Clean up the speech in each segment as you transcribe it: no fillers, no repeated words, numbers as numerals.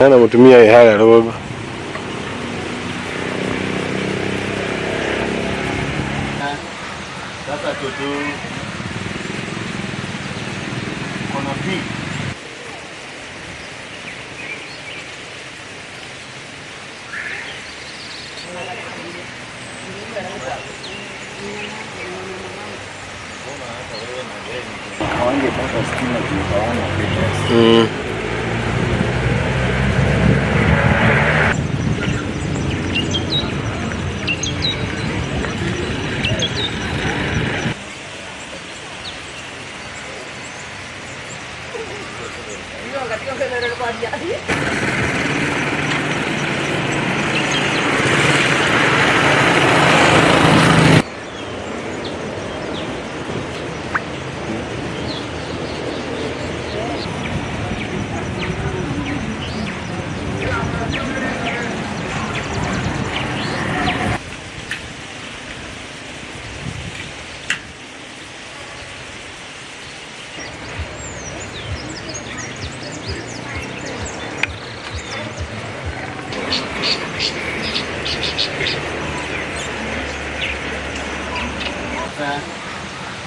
Ana mtumia haya robo. Sasa tutu kuna pi. Hawange pata stima tunaona.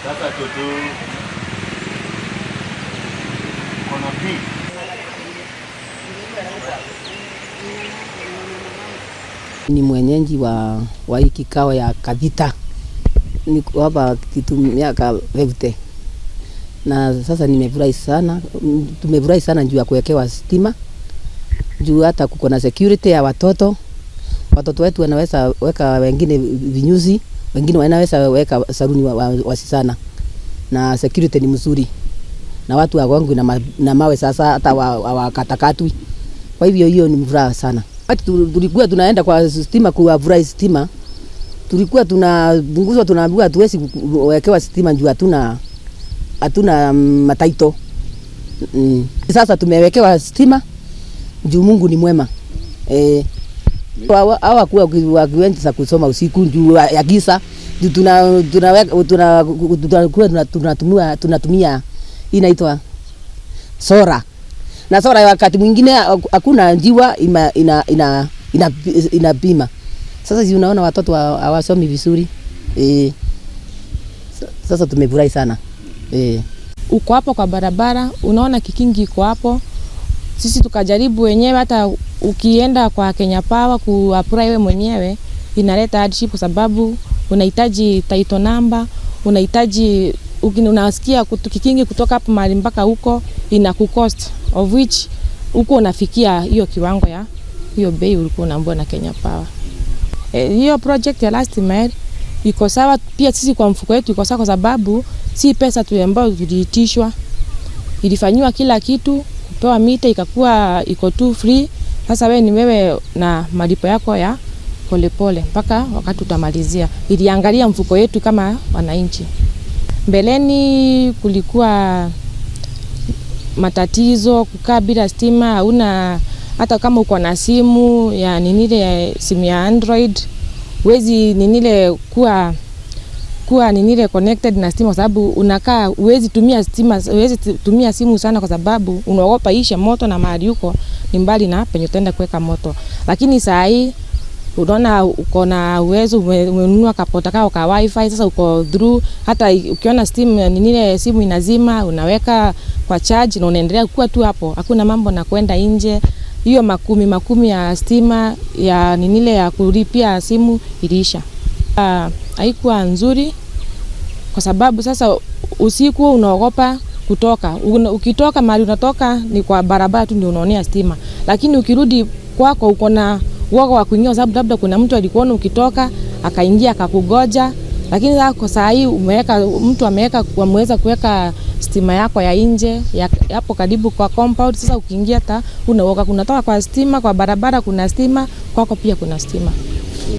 Sasa tutu kuna pi. Ni mwenyeji wa hii kikao ya Kavita. Niko hapa kitu miaka 50. Na sasa nimefurahi sana. Tumefurahi sana juu ya kuwekewa stima. Juu hata kuko na security ya watoto. Watoto wetu wanaweza weka wengine vinyuzi, wengine wanaweza weka saluni wasisana. Na security ni mzuri. Na watu wangu na mawe sasa hata wakatakatwi. Kwa hivyo hiyo ni furaha sana. Tulikuwa tunaenda kwa stima kuwavrai stima. Tulikuwa tunabunguzwa tunaambiwa hatuwezi kuwekewa stima juu hatuna mataito. Sasa tumewekewa stima juu Mungu ni mwema. Hawa kuwa wakiweza kusoma usiku juu ya giza. Tunatumia inaitwa sora. Na sora wakati mwingine hakuna njiwa inapima. Sasa si unaona watoto hawasomi vizuri. Sasa tumefurahi sana. Uko hapo kwa barabara, unaona kikingi iko hapo. Sisi tukajaribu wenyewe, hata ukienda kwa Kenya Power kuapply wewe mwenyewe inaleta hardship kwa sababu unahitaji title number, unahitaji unasikia kikingi kutoka hapo mahali mpaka huko inakucost, of which huko unafikia hiyo kiwango ya hiyo bei ulikuwa unaambiwa na Kenya Power. Hiyo project ya last mile iko sawa pia, sisi kwa mfuko wetu iko sawa kwa sababu si pesa tu ambayo tuliitishwa, ilifanywa kila kitu, kupewa mita ikakuwa iko tu free. Sasa wewe na malipo yako ya polepole mpaka wakati utamalizia. Iliangalia mfuko yetu kama wananchi. Mbeleni kulikuwa matatizo, kukaa bila stima, hauna hata kama uko na simu ya simu ya Android, huwezi kuwa connected na stima kwa sababu unakaa huwezi tumia stima, huwezi tumia simu sana kwa sababu unaogopa ishe moto na mahali huko ni mbali na penye utaenda kuweka moto. Lakini saa hii unaona uko na uwezo, umenunua kapota kao ka wifi, sasa uko through, hata ukiona simu inazima unaweka kwa charge na unaendelea kuwa tu hapo, hakuna mambo na kwenda nje. Hiyo makumi ya stima ya ya kulipia simu iliisha. Haikuwa nzuri kwa sababu sasa usiku unaogopa kutoka. Ukitoka mahali unatoka ni kwa barabara tu ndio unaonea stima. Lakini ukirudi kwako uko na uoga wa kuingia sababu labda kuna mtu alikuona ukitoka akaingia akakugoja. Lakini sasa kwa saa hii mtu ameweza kuweka stima yako ya nje hapo karibu kwa compound. Sasa ukiingia hata unaoga kunatoka kwa stima, kwa barabara kuna stima, kwako pia kuna stima.